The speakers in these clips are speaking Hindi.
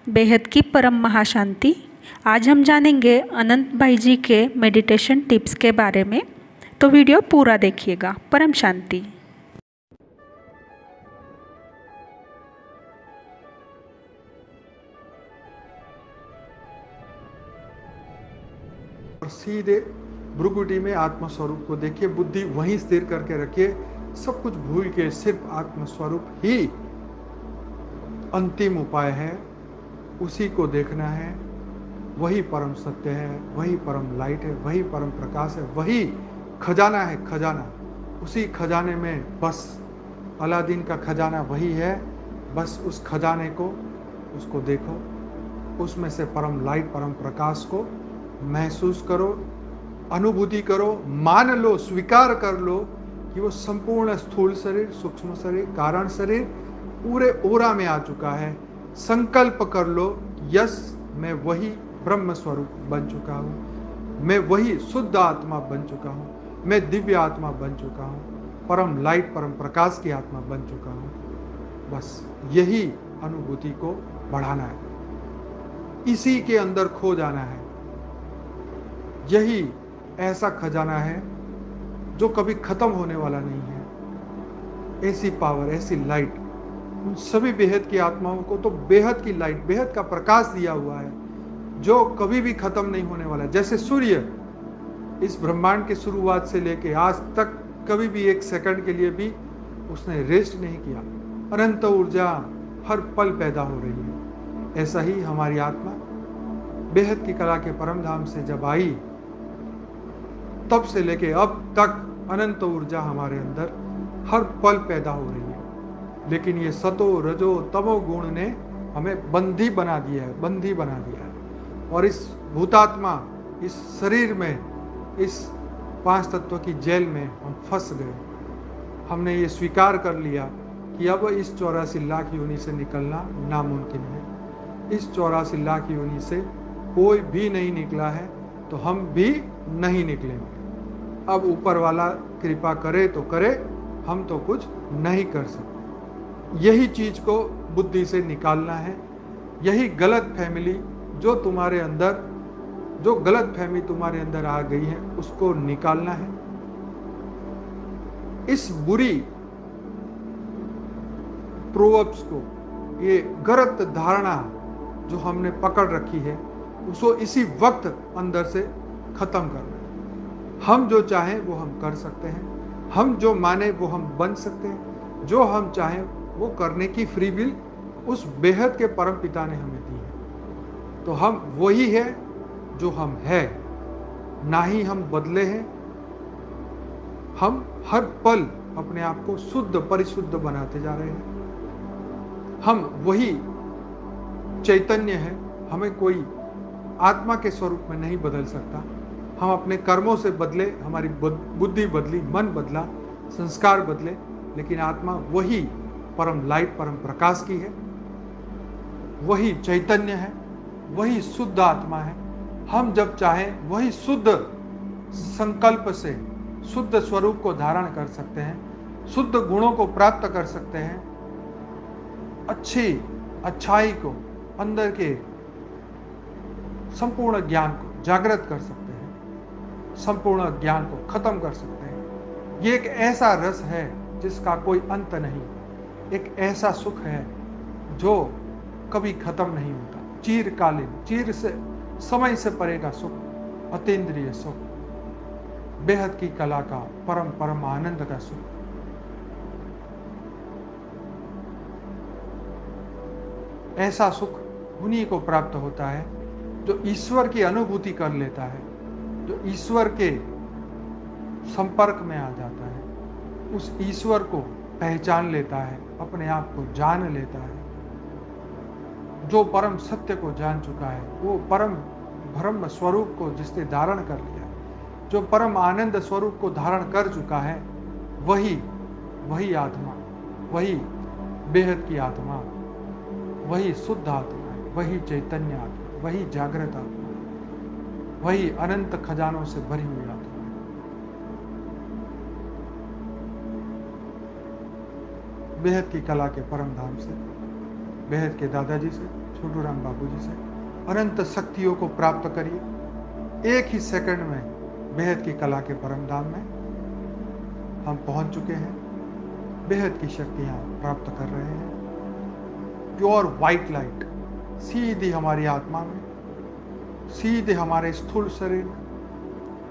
बेहद की परम महाशांति। आज हम जानेंगे अनंत भाई जी के मेडिटेशन टिप्स के बारे में, तो वीडियो पूरा देखिएगा। परम शांति। और सीधे भ्रुकुटी में आत्म स्वरूप को देखिए, बुद्धि वहीं स्थिर करके रखिए, सब कुछ भूल के सिर्फ आत्म स्वरूप ही अंतिम उपाय है, उसी को देखना है। वही परम सत्य है, वही परम लाइट है, वही परम प्रकाश है, वही खजाना है। खजाना, उसी खजाने में बस अलादीन का खजाना वही है। बस उस खजाने को, उसको देखो, उसमें से परम लाइट, परम प्रकाश को महसूस करो, अनुभूति करो, मान लो, स्वीकार कर लो कि वो संपूर्ण स्थूल शरीर, सूक्ष्म शरीर, कारण शरीर पूरे ओरा में आ चुका है। संकल्प कर लो, यस, मैं वही ब्रह्म स्वरूप बन चुका हूँ, मैं वही शुद्ध आत्मा बन चुका हूँ, मैं दिव्य आत्मा बन चुका हूँ, परम लाइट, परम प्रकाश की आत्मा बन चुका हूँ। बस यही अनुभूति को बढ़ाना है, इसी के अंदर खो जाना है। यही ऐसा खजाना है जो कभी खत्म होने वाला नहीं है। ऐसी पावर, ऐसी लाइट उन सभी बेहद की आत्माओं को तो बेहद की लाइट, बेहद का प्रकाश दिया हुआ है जो कभी भी खत्म नहीं होने वाला है। जैसे सूर्य इस ब्रह्मांड की शुरुआत से लेके आज तक कभी भी एक सेकंड के लिए भी उसने रेस्ट नहीं किया, अनंत ऊर्जा हर पल पैदा हो रही है। ऐसा ही हमारी आत्मा बेहद की कला के परम धाम से जब आई, तब से लेके अब तक अनंत ऊर्जा हमारे अंदर हर पल पैदा हो रही है। लेकिन ये सतो रजो तमो गुण ने हमें बंदी बना दिया है, बंदी बना दिया है। और इस भूतात्मा, इस शरीर में, इस पांच तत्व की जेल में हम फंस गए। हमने ये स्वीकार कर लिया कि अब इस 84 लाख योनि से निकलना नामुमकिन है। इस 84 लाख योनि से कोई भी नहीं निकला है, तो हम भी नहीं निकलेंगे। अब ऊपर वाला कृपा करे तो करे, हम तो कुछ नहीं कर सकते। यही चीज को बुद्धि से निकालना है। यही गलत फैमिली जो तुम्हारे अंदर, जो गलत फहमी तुम्हारे अंदर आ गई है, उसको निकालना है। इस बुरी प्रोवर्ब्स को, ये गलत धारणा जो हमने पकड़ रखी है, उसको इसी वक्त अंदर से खत्म करना है। हम जो चाहें वो हम कर सकते हैं, हम जो माने वो हम बन सकते हैं, जो हम चाहें वो करने की फ्री विल उस बेहद के परम पिता ने हमें दी है। तो हम वही है जो हम है, ना ही हम बदले हैं। हम हर पल अपने आप को शुद्ध, परिशुद्ध बनाते जा रहे हैं। हम वही चैतन्य है, हमें कोई आत्मा के स्वरूप में नहीं बदल सकता। हम अपने कर्मों से बदले, हमारी बुद्धि बदली, मन बदला, संस्कार बदले, लेकिन आत्मा वही परम लाइट, परम प्रकाश की है, वही चैतन्य है, वही शुद्ध आत्मा है। हम जब चाहें वही शुद्ध संकल्प से शुद्ध स्वरूप को धारण कर सकते हैं, शुद्ध गुणों को प्राप्त कर सकते हैं, अच्छी अच्छाई को, अंदर के संपूर्ण ज्ञान को जागृत कर सकते हैं, संपूर्ण ज्ञान को खत्म कर सकते हैं। ये एक ऐसा रस है जिसका कोई अंत नहीं, एक ऐसा सुख है जो कभी खत्म नहीं होता, चिरकालीन, चिर से, समय से परे का सुख, अतीन्द्रिय सुख, बेहद की कला का परम परम आनंद का सुख। ऐसा सुख उन्हीं को प्राप्त होता है जो ईश्वर की अनुभूति कर लेता है, जो ईश्वर के संपर्क में आ जाता है, उस ईश्वर को पहचान लेता है, अपने आप को जान लेता है। जो परम सत्य को जान चुका है, वो परम ब्रह्म स्वरूप को जिसने धारण कर लिया, जो परम आनंद स्वरूप को धारण कर चुका है, वही आत्मा, वही बेहद की आत्मा, वही शुद्ध आत्मा है, वही चैतन्य आत्मा, वही जागृत आत्मा, वही अनंत खजानों से भरी हुई आत्मा। बेहद की कला के परम धाम से बेहद के दादाजी से, छोटू राम बापू जी से अनंत शक्तियों को प्राप्त करिए। एक ही सेकंड में बेहद की कला के परम धाम में हम पहुंच चुके हैं। बेहद की शक्तियां प्राप्त कर रहे हैं। प्योर वाइट लाइट सीधी हमारी आत्मा में, सीधे हमारे स्थूल शरीर में,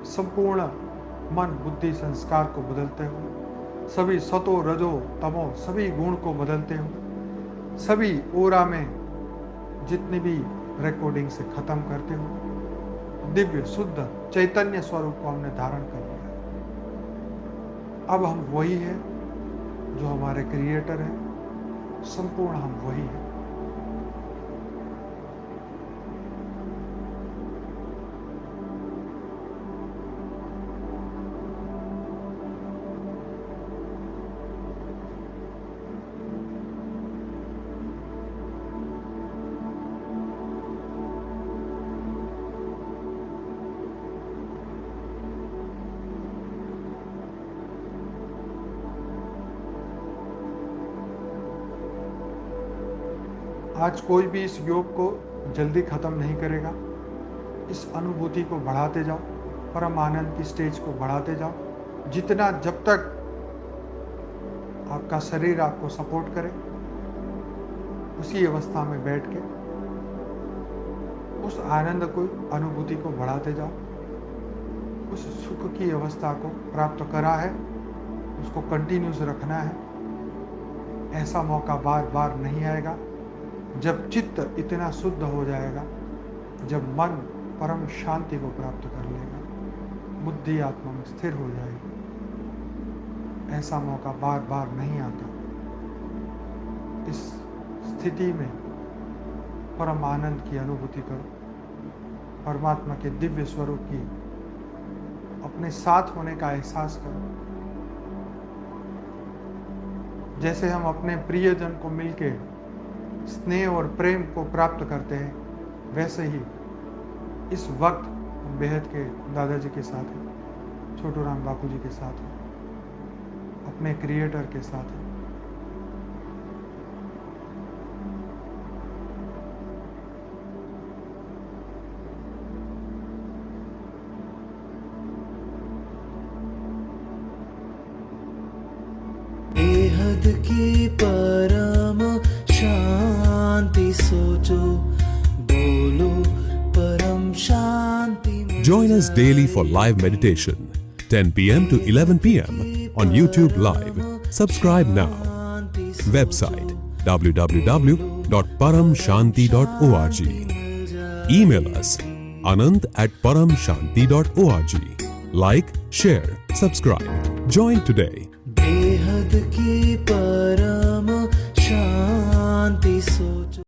संपूर्ण मन बुद्धि संस्कार को बदलते हुए, सभी सतो रजो तमो सभी गुण को बदलते हुए, सभी ओरा में जितनी भी रिकॉर्डिंग से खत्म करते हुए दिव्य शुद्ध चैतन्य स्वरूप को हमने धारण कर लिया। अब हम वही है जो हमारे क्रिएटर है, संपूर्ण हम वही हैं। आज कोई भी इस योग को जल्दी खत्म नहीं करेगा। इस अनुभूति को बढ़ाते जाओ, परम आनंद की स्टेज को बढ़ाते जाओ। जितना जब तक आपका शरीर आपको सपोर्ट करे, उसी अवस्था में बैठ के उस आनंद को अनुभूति को बढ़ाते जाओ। उस सुख की अवस्था को प्राप्त करा है, उसको कंटिन्यूस रखना है। ऐसा मौका बार बार नहीं आएगा। जब चित्त इतना शुद्ध हो जाएगा, जब मन परम शांति को प्राप्त कर लेगा, बुद्धि आत्मा में स्थिर हो जाएगी, ऐसा मौका बार बार नहीं आता। इस स्थिति में परम आनंद की अनुभूति करो, परमात्मा के दिव्य स्वरूप की अपने साथ होने का एहसास करो। जैसे हम अपने प्रियजन को मिलके स्नेह और प्रेम को प्राप्त करते हैं, वैसे ही इस वक्त हम बेहद के दादाजी के साथ हैं, छोटू राम बापू जी के साथ हैं, अपने क्रिएटर के साथ हैं। बेहद की परम शांति सोचो, बोलो परम शांति। Join us daily for live meditation, 10 p.m. to 11 p.m. on YouTube Live. Subscribe now. Website www.paramshanti.org. Email us anant@paramshanti.org. Like, share, subscribe. Join today. बेहद की